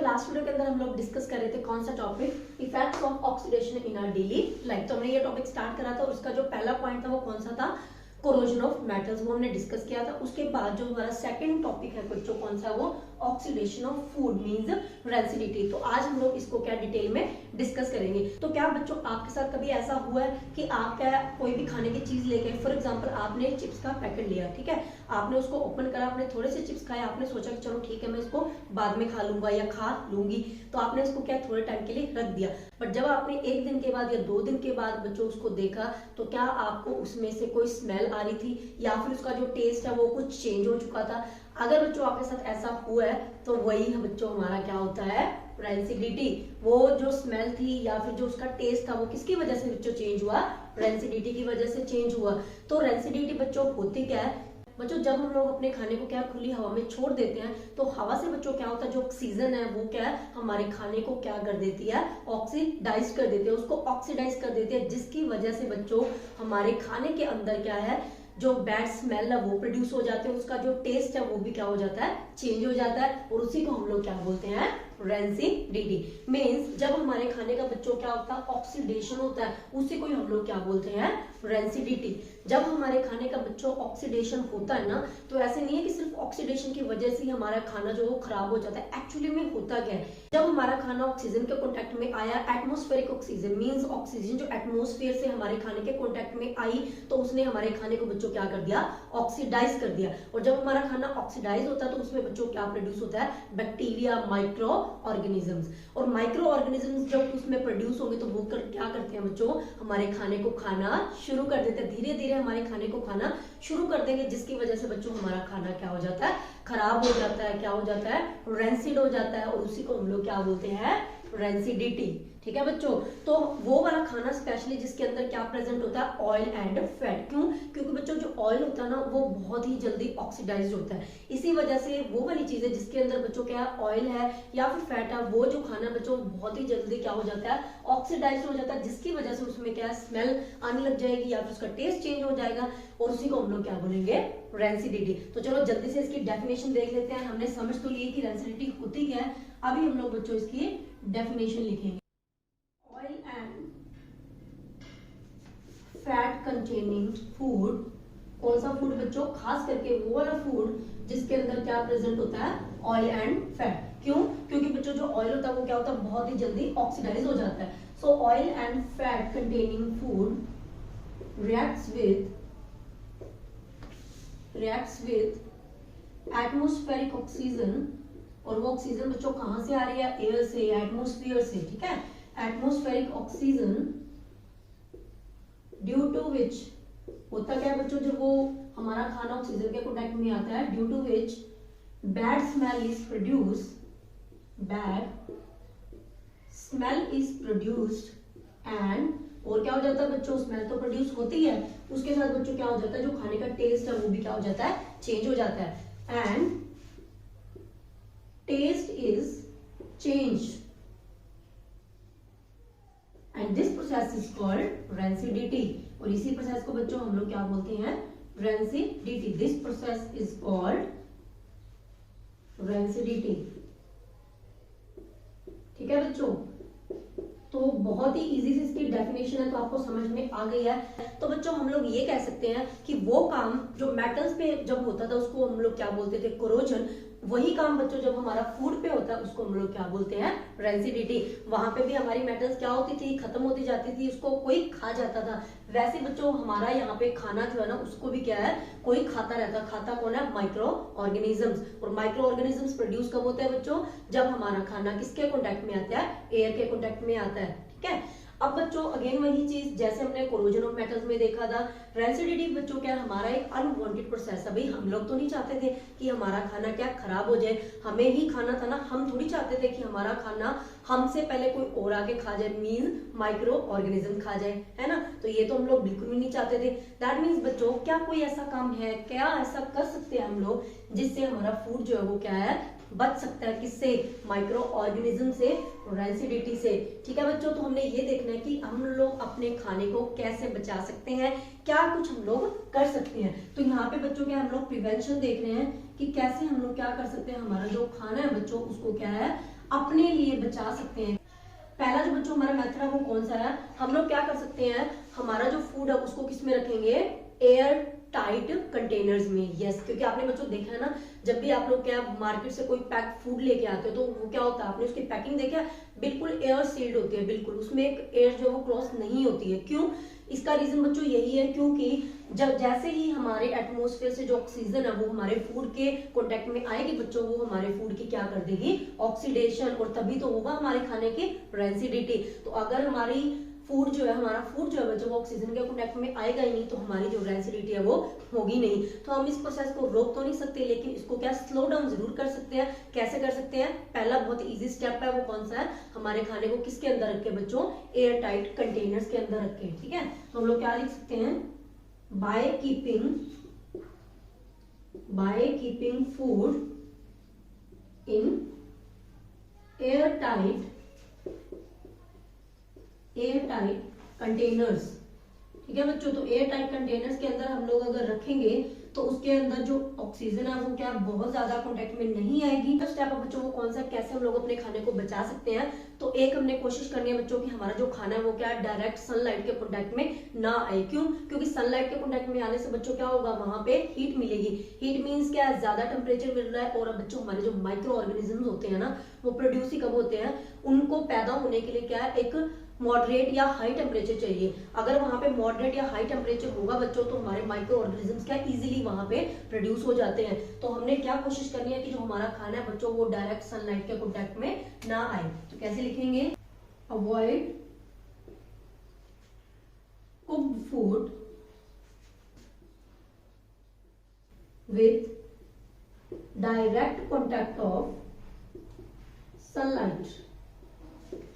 Last video के अंदर हम लोग डिस्कस कर रहे थे कौन सा topic, effects of oxidation in our daily life. तो हमने ये टॉपिक स्टार्ट करा था और उसका जो पहला पॉइंट था वो कौन सा था, कोरोजन ऑफ मेटल्स, वो हमने डिस्कस किया था। उसके बाद जो हमारा सेकंड टॉपिक है बच्चों कौन सा, वो oxidation of food means rancidity. तो आज हम लोग इसको क्या डिटेल में डिस्कस करेंगे। तो क्या बच्चों आपके साथ कभी ऐसा हुआ है कि आप क्या कोई भी खाने की चीज लेके, फॉर एग्जांपल आपने चिप्स का पैकेट लिया, ठीक है, आपने उसको ओपन करा, आपने थोड़े से चिप्स खाए, आपने सोचा कि चलो ठीक है मैं इसको बाद में खा लूंगा या खा लूंगी, तो आपने इसको क्या थोड़े टाइम के लिए रख दिया। बट जब आपने एक दिन के बाद या 2 दिन के बाद बच्चों उसको देखा तो क्या आपको उसमें से कोई स्मेल आ रही थी या फिर उसका जो टेस्ट है वो कुछ चेंज हो चुका था। अगर बच्चों आपके साथ ऐसा हुआ है तो वही बच्चों हमारा क्या होता है, रेंसिडिटी। वो जो स्मेल थी या फिर जो उसका टेस्ट था वो किसकी वजह से बच्चों चेंज हुआ, रेंसिडिटी की वजह से चेंज हुआ। तो रेंसिडिटी बच्चों होती क्या है बच्चों, जब हम लोग अपने खाने को क्या खुली हवा में छोड़ देते हैं तो हवा से बच्चों क्या होता है, जो ऑक्सीजन है वो क्या है हमारे खाने को क्या कर देती है, ऑक्सीडाइज कर देती है, उसको ऑक्सीडाइज कर देती है, जिसकी वजह से बच्चों हमारे खाने के अंदर क्या है, जो बैड स्मेल है वो प्रोड्यूस हो जाते हैं, उसका जो टेस्ट है वो भी क्या हो जाता है, चेंज हो जाता है, और उसी को हम लोग क्या बोलते हैं, रेंसिडिटी। मींस जब हमारे खाने का बच्चों क्या होता है, ऑक्सीडेशन होता है, उसी को हम लोग क्या बोलते हैं, रेंसिडिटी। जब हमारे खाने का बच्चों ऑक्सीडेशन होता है ना, तो ऐसे नहीं है कि सिर्फ ऑक्सीडेशन की वजह से हमारा खाना जो वो खराब हो जाता है। एक्चुअली में होता क्या है, जब हमारा खाना ऑक्सीजन के कांटेक्ट में आया, एटमॉस्फेरिक ऑक्सीजन मींस ऑक्सीजन जो एटमॉस्फेयर से हमारे खाने के कांटेक्ट में आई, तो उसने हमारे खाने को बच्चों क्या कर दिया, ऑक्सीडाइज कर दिया। और जब हमारा खाना ऑक्सीडाइज होता है तो उसमें बच्चों क्या प्रोड्यूस होता है, बैक्टीरिया, माइक्रो ऑर्गेनिजम्स। और माइक्रो ऑर्गेनिजम्स जब उसमें प्रोड्यूस होंगे तो वो क्या करते हैं बच्चों, हमारे खाने को खाना शुरू कर देते हैं, धीरे धीरे हमारे खाने को खाना शुरू कर देंगे, जिसकी वजह से बच्चों हमारा खाना क्या हो जाता है, खराब हो जाता है, क्या हो जाता है, रेंसिड हो जाता है, और उसी को हम लोग क्या बोलते हैं, रेंसिडिटी। ठीक है बच्चों, तो वो वाला खाना स्पेशली जिसके अंदर क्या प्रेजेंट होता है, ऑयल एंड फैट। क्यों? क्योंकि बच्चों जो ऑयल होता है ना वो बहुत ही जल्दी ऑक्सीडाइज होता है, इसी वजह से वो वाली चीजें जिसके अंदर बच्चों क्या है, ऑयल है या फिर फैट है, वो जो खाना बच्चों बहुत ही जल्दी क्या हो जाता है, ऑक्सीडाइज हो जाता है, जिसकी वजह से उसमें क्या स्मेल आने लग जाएगी या फिर उसका टेस्ट चेंज हो जाएगा, और उसी को हम लोग क्या बोलेंगे, रेंसिडिटी। तो चलो जल्दी से इसकी डेफिनेशन देख लेते हैं। हमने समझ तो ली कि रेंसिडिटी होती क्या है, अभी हम लोग बच्चों इसकी डेफिनेशन लिखेंगे। Oil and fat containing food, कौन सा फूड बच्चों, खास करके वो वाला फूड जिसके अंदर क्या प्रेजेंट होता है, ऑयल एंड फैट। क्यों? क्योंकि बच्चों जो ऑयल होता है वो क्या होता है, बहुत ही जल्दी ऑक्सीडाइज हो जाता है। सो oil and fat containing food reacts with atmospheric oxygen, और वो ऑक्सीजन बच्चों कहां से आ रही है, एयर से, एटमोस्फियर से, ठीक है, एटमोस्फेरिक ऑक्सीजन, ड्यू टू विच, होता क्या है बच्चों, जब वो हमारा खाना ऑक्सीजन के कांटेक्ट में आता है, due to which bad smell is produced and, और क्या हो जाता है बच्चों, स्मेल तो प्रोड्यूस होती है, उसके साथ बच्चों क्या हो जाता है, जो खाने का टेस्ट है वो भी क्या हो जाता है, चेंज हो जाता है, and taste is change, and this process is called rancidity. और इसी प्रोसेस को बच्चों हम लोग क्या बोलते हैं, rancidity. This process is called rancidity. ठीक है बच्चों, तो बहुत ही इजी से इसकी डेफिनेशन है, तो आपको समझ में आ गई है। तो बच्चों हम लोग ये कह सकते हैं कि वो काम जो मेटल्स पे जब होता था उसको हम लोग क्या बोलते थे, कोरोजन। वही काम बच्चों जब हमारा फूड पे होता है उसको हम लोग क्या बोलते हैं, रेंसिडिटी। वहां पे भी हमारी मेटल्स क्या होती थी, खत्म होती जाती थी, उसको कोई खा जाता था। वैसे बच्चों हमारा यहाँ पे खाना जो है ना उसको भी क्या है, कोई खाता रहता। खाता कौन है, माइक्रो ऑर्गेनिजम्स। और माइक्रो ऑर्गेनिजम्स प्रोड्यूस कब होता है बच्चों, जब हमारा खाना किसके कांटेक्ट में आता है, एयर के कांटेक्ट में आता है। ठीक है, अब बच्चों अगेन वही चीज जैसे हमने कोरोजन ऑफ मेटल्स में देखा था, रेंसिडिटी बच्चों क्या हमारा एक अनवांटेड प्रोसेस है। भाई हम लोग तो नहीं चाहते थे कि हमारा खाना क्या खराब हो जाए, हमें ही खाना था ना, हम थोड़ी चाहते थे कि हमारा खाना हमसे पहले कोई और आके खा जाए, मीन माइक्रो ऑर्गेनिज्म खा जाए, है ना। तो ये तो हम लोग बिल्कुल भी नहीं चाहते थे। दैट मीन्स बच्चों क्या कोई ऐसा काम है, क्या ऐसा कर सकते हैं हम लोग जिससे हमारा फूड जो है वो क्या है, बच सकता है, किससे, माइक्रो ऑर्गेनिज्म से, रेंसिडिटी से। ठीक है बच्चों, तो हमने ये देखना है कि हम लोग अपने खाने को कैसे बचा सकते हैं, क्या कुछ हम लोग कर सकते हैं। तो यहाँ पे बच्चों क्या हम लोग प्रिवेंशन देख रहे हैं कि कैसे हम लोग क्या कर सकते हैं, हमारा जो खाना है बच्चों उसको क्या है अपने लिए बचा सकते हैं। पहला जो बच्चों हमारा मेथड है वो कौन सा है, हम लोग क्या कर सकते हैं, हमारा जो फूड है उसको किस में रखेंगे, एयर टाइट कंटेनर्स में। यस, क्योंकि आपने बच्चों देखा है ना, जब भी आप लोग क्या मार्केट से कोई पैक फूड लेके आते हो तो वो क्या होता है, आपने उसकी पैकिंग देखा है, बिल्कुल एयर सील्ड होती है, बिल्कुल उसमें एक एयर जो वो क्रॉस नहीं होती है। क्यों, इसका रीजन बच्चों यही है, क्योंकि जब जैसे ही हमारे एटमॉस्फेयर से जो ऑक्सीजन है वो हमारे फूड के कांटेक्ट में आएगी बच्चों, वो हमारे फूड की क्या कर देगी, ऑक्सीडेशन, और तभी तो होगा हमारे खाने की रेंसिडिटी। तो अगर हमारी फूड जो है, हमारा फूड जो है बच्चों वो ऑक्सीजन के कांटेक्ट में आएगा ही नहीं, तो हमारी जो रेंसिडिटी है वो होगी नहीं। तो हम इस प्रोसेस को रोक तो नहीं सकते, लेकिन इसको क्या स्लो डाउन जरूर कर सकते हैं। कैसे कर सकते हैं, पहला बहुत इजी स्टेप है, वो कौन सा है, हमारे खाने को किसके अंदर रखे बच्चों, एयर टाइट कंटेनर्स के अंदर रखे। ठीक है, तो हम लोग क्या लिख सकते हैं, by keeping food in air tight containers. ठीक है बच्चों, तो एयर टाइट कंटेनर्स के अंदर हम लोग अगर रखेंगे तो उसके अंदर जो ऑक्सीजन है वो क्या बहुत ज्यादा कांटेक्ट में नहीं आएगी। फर्स्ट स्टेप है बच्चों वो कौन सा, कैसे हम लोग अपने खाने को बचा सकते हैं। तो एक हमने कोशिश करनी है बच्चों कि हमारा जो खाना है वो क्या डायरेक्ट सनलाइट के कांटेक्ट में ना आए। क्यों, क्योंकि सनलाइट के कांटेक्ट में आने से बच्चों क्या होगा, वहां पे हीट मिलेगी। हीट मींस क्या है, ज्यादा टेम्परेचर मिल रहा है, और अब बच्चों हमारे जो माइक्रो ऑर्गेनिज्म होते हैं ना, वो प्रोड्यूस ही कब होते हैं, उनको पैदा होने के लिए क्या है, एक मॉडरेट या हाई टेम्परेचर चाहिए। अगर वहां पे मॉडरेट या हाई टेम्परेचर होगा बच्चों, तो हमारे माइक्रो ऑर्गेनिजम्स क्या इजीली वहां पे प्रोड्यूस हो जाते हैं। तो हमने क्या कोशिश करनी है कि जो हमारा खाना है बच्चों वो डायरेक्ट सनलाइट के कांटेक्ट में ना आए। तो कैसे लिखेंगे, avoid cooked food with direct contact of sunlight.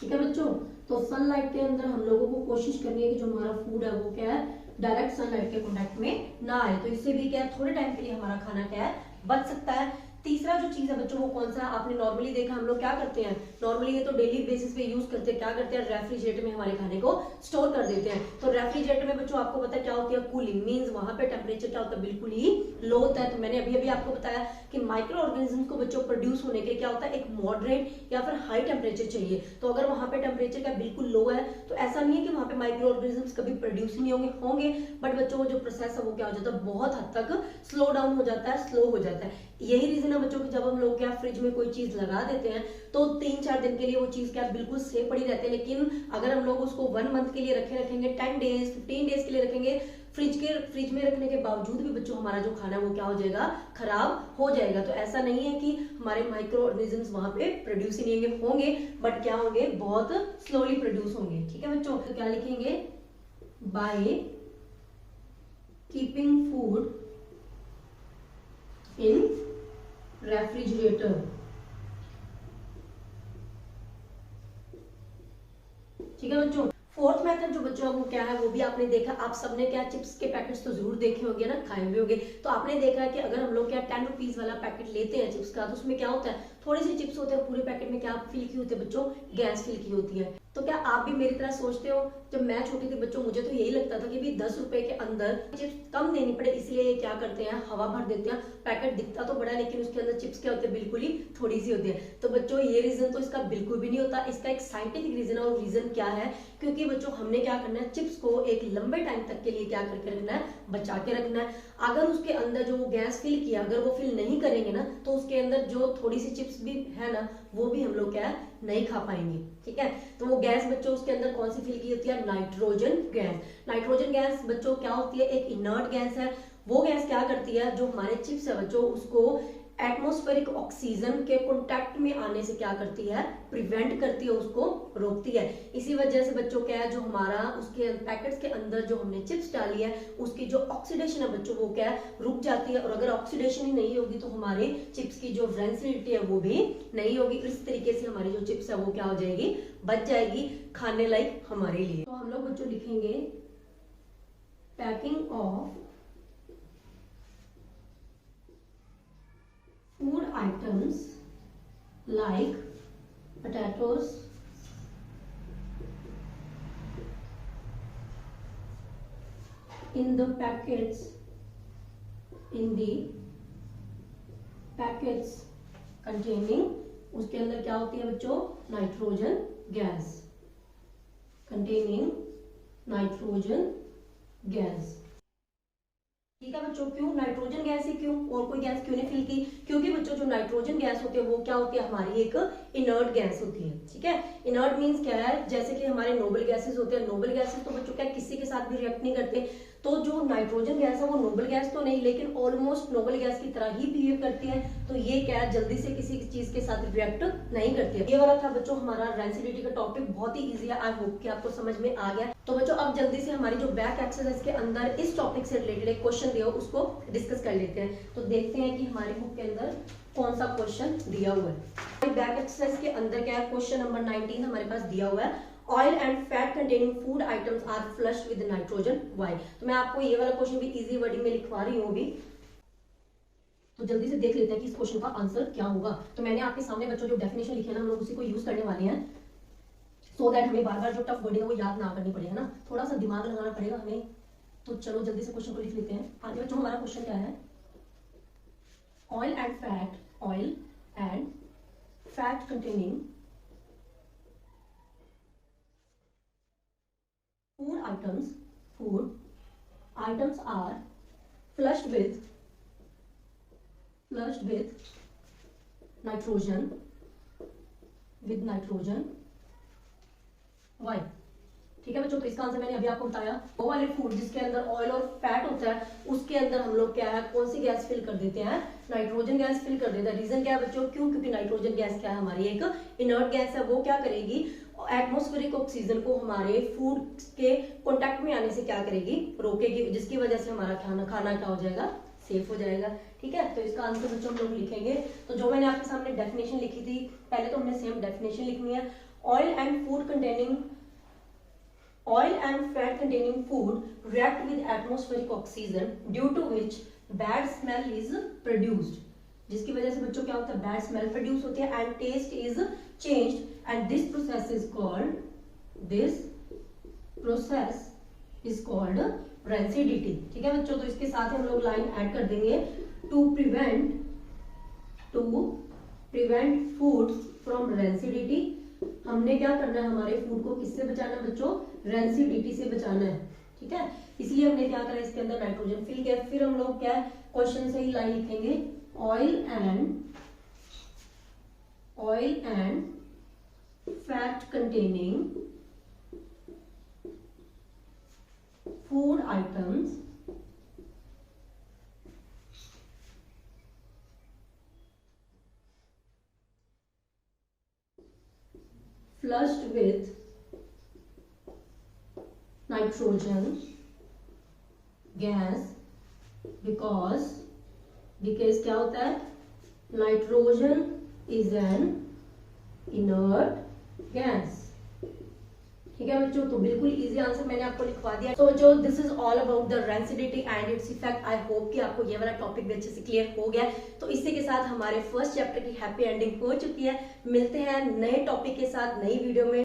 ठीक है बच्चों, तो सनलाइट के अंदर हम लोगों को कोशिश करनी है कि जो हमारा फूड है वो क्या है, डायरेक्ट सनलाइट के कांटेक्ट में ना आए। तो इससे भी क्या है, थोड़े टाइम के लिए हमारा खाना क्या है, बच सकता है। तीसरा जो चीज है बच्चों वो कौन सा, आपने नॉर्मली देखा हम लोग क्या करते हैं, नॉर्मली ये तो डेली बेसिस पे यूज करते हैं, क्या करते हैं, रेफ्रिजरेटर में हमारे खाने को स्टोर कर देते हैं। तो रेफ्रिजरेटर में बच्चों आपको पता है क्या होती है, कूलिंग मींस वहां पे टेम्परेचर क्या होता है, बिल्कुल ही लो होता है। तो मैंने अभी अभी आपको बताया कि माइक्रो ऑर्गेनिज्म को बच्चों प्रोड्यूस होने के लिए क्या होता है, एक मॉडरेट या फिर हाई टेम्परेचर चाहिए। तो अगर वहां पे टेम्परेचर का बिल्कुल लो है तो ऐसा नहीं है कि वहां पे माइक्रो ऑर्गेनिज्म कभी प्रोड्यूस ही नहीं होंगे, बट बच्चों वो जो प्रोसेस है वो क्या हो जाता है, बहुत हद तक स्लो डाउन हो जाता है, स्लो हो जाता है। यही रीजन है बच्चों कि जब हम लोग क्या फ्रिज में कोई चीज लगा देते हैं तो 3-4 दिन के लिए वो चीज क्या बिल्कुल सेफ पड़ी रहती है, लेकिन अगर हम लोग उसको 1 मंथ के लिए रखेंगे, 10 डेज 15 डेज के लिए रखेंगे, फ्रिज में रखने के बावजूद भी बच्चों हमारा जो खाना है वो क्या हो जाएगा, खराब हो जाएगा। तो ऐसा नहीं है कि हमारे माइक्रो ऑर्गेनिजम्स वहां पे प्रोड्यूस ही नहीं होंगे, बट क्या होंगे, बहुत स्लोली प्रोड्यूस होंगे। ठीक है बच्चों, तो क्या लिखेंगे, by keeping food in refrigerator. ठीक है बच्चों, फोर्थ मेथड जो बच्चों वो क्या है, वो भी आपने देखा, आप सबने क्या चिप्स के पैकेट्स तो जरूर देखे होंगे ना, खाए हुए होंगे। तो आपने देखा है कि अगर हम लोग क्या 10 रुपीज वाला पैकेट लेते हैं चिप्स का, तो उसमें क्या होता है, थोड़ी सी चिप्स होते हैं, पूरे पैकेट में क्या फिल की होती है बच्चों, गैस फिल की होती है। तो क्या आप भी मेरी तरह सोचते हो, जब मैं छोटी थी बच्चों मुझे तो यही लगता था कि भी 10 रुपए के अंदर चिप्स कम देनी पड़े, इसलिए ये क्या करते हैं, हवा भर देते हैं। पैकेट दिखता तो बड़ा है लेकिन उसके अंदर चिप्स क्या होते हैं, बिल्कुल ही थोड़ी सी होती है। तो बच्चों ये रीजन तो इसका बिल्कुल भी नहीं होता, इसका एक साइंटिफिक रीजन है। और रीजन क्या है, क्योंकि बच्चों हमने क्या करना है, चिप्स को एक लंबे टाइम तक के लिए क्या करके रखना है, बचा के रखना है। अगर उसके अंदर जो वो गैस फिल किया, अगर वो फिल नहीं करेंगे ना, तो उसके अंदर जो थोड़ी सी चिप्स भी है ना, वो भी हम लोग क्या नहीं खा पाएंगे। ठीक है, तो वो गैस बच्चों उसके अंदर कौन सी फिल की होती है, नाइट्रोजन गैस। नाइट्रोजन गैस बच्चों क्या होती है, एक इनर्ट गैस है। वो गैस क्या करती है, जो हमारे चिप्स है बच्चों उसको एटमॉस्फेरिक ऑक्सीजन के कांटेक्ट में आने से क्या करती है, प्रिवेंट करती है, उसको रोकती है। इसी वजह से बच्चों क्या है, जो हमारा उसके पैकेट्स के अंदर जो हमने चिप्स डाली है उसकी जो ऑक्सीडेशन है बच्चों वो क्या है, रुक जाती है। और अगर ऑक्सीडेशन ही नहीं होगी तो हमारे चिप्स की जो रेंसिडिटी है वो भी नहीं होगी। इस तरीके से हमारी जो चिप्स है वो क्या हो जाएगी, बच जाएगी, खाने लायक हमारे लिए। तो हम लोग बच्चों लिखेंगे packing of food items like potatoes, in the packets containing उसके अंदर क्या होती है बच्चों, nitrogen gas, containing nitrogen gas. ठीक है बच्चों, क्यों नाइट्रोजन गैस ही क्यों, और कोई गैस क्यों नहीं फिल की, क्योंकि बच्चों जो नाइट्रोजन गैस होती है वो क्या होती है, हमारी एक इनर्ट गैस होती है। ठीक है, इनर्ट मींस क्या है, जैसे कि हमारे नोबल गैसेस होते हैं, नोबल गैसेस तो बच्चों क्या किसी के साथ भी रिएक्ट नहीं करते, तो जो नाइट्रोजन गैस है वो नोबल गैस तो नहीं, लेकिन ऑलमोस्ट नोबल गैस की तरह ही बिहेव करती है, तो ये क्या है, जल्दी से किसी चीज के साथ रिएक्ट नहीं करती है। ये वाला था बच्चों हमारा रेंसिडिटी का टॉपिक, बहुत ही इजी है, आई होप कि आपको समझ में आ गया। तो बच्चों अब जल्दी से हमारी जो बैक एक्सरसाइज के अंदर इस टॉपिक से रिलेटेड एक क्वेश्चन दिया उसको डिस्कस कर लेते हैं। तो देखते हैं कि हमारी बुक के अंदर कौन सा क्वेश्चन दिया हुआ है। बैक एक्सरसाइज के अंदर क्या है, क्वेश्चन नंबर 19 हमारे पास दिया हुआ है, oil and fat containing food items are flushed with nitrogen, why. तो मैं आपको ये वाला क्वेश्चन भी इजी वर्डिंग में लिखवा रही हूँ अभी, तो जल्दी से देख लेते हैं कि इस क्वेश्चन का आंसर क्या होगा। तो मैंने आपके सामने बच्चों जो डेफिनेशन लिखी है ना, हम लोग उसी को यूज करने वाले हैं, सो दैट हमें बार बार जो टफ वर्डिंग है वो याद ना करनी पड़े, है ना, थोड़ा सा दिमाग लगाना पड़ेगा हमें। तो चलो जल्दी से क्वेश्चन को लिख लेते हैं। आगे बच्चों हमारा क्वेश्चन क्या है, oil and fat containing food items are flushed with nitrogen why। ठीक है बच्चों, तो इसका आंसर मैंने अभी आपको बताया, वो वाले फूड जिसके अंदर ऑयल और फैट होता है उसके अंदर हम लोग क्या है, कौन सी गैस फिल कर देते हैं, नाइट्रोजन गैस फिल कर देते हैं। रीजन क्या है बच्चों, क्यों, क्योंकि नाइट्रोजन गैस क्या है, हमारी एक इनर्ट गैस है, वो क्या करेगी, एटमॉस्फेरिक ऑक्सीजन को हमारे फूड के कांटेक्ट में आने से क्या करेगी, रोकेगी, जिसकी वजह से हमारा खाना क्या हो जाएगा, सेफ हो जाएगा। ठीक है, तो इसका आंसर बच्चों हम लोग लिखेंगे। तो जो मैंने आपके सामने डेफिनेशन लिखी थी, पहले तो हमने सेम डेफिनेशन लिखनी है, oil and fat containing food react with atmospheric oxygen due to which bad smell is produced, जिसकी वजह से बच्चों क्या होता है, बैड स्मेल प्रोड्यूस होती है, and taste is changed, and this process is called rancidity. ठीक है बच्चों, तो इसके साथ हम लोग लाइन ऐड कर देंगे, to prevent food from rancidity. हमने क्या करना है, हमारे फूड को किससे बचाना है बच्चों, रेंसिडिटी से बचाना है। ठीक है, इसलिए हमने क्या करा, इसके अंदर नाइट्रोजन फिल किया। फिर हम लोग क्या है, क्वेश्चन से ही लाइन लिखेंगे, oil and fat containing food items flushed with nitrogen gas because क्या होता है, nitrogen is an inert gas. ठीक है बच्चों, तो बिल्कुल इजी आंसर मैंने आपको लिखवा दिया। तो जो this is all about the rancidity and its effect. I hope कि आपको ये वाला टॉपिक भी अच्छे से क्लियर हो गया। तो इसी के साथ हमारे फर्स्ट चैप्टर की हैप्पी एंडिंग हो चुकी है। मिलते हैं नए टॉपिक के साथ नई वीडियो में।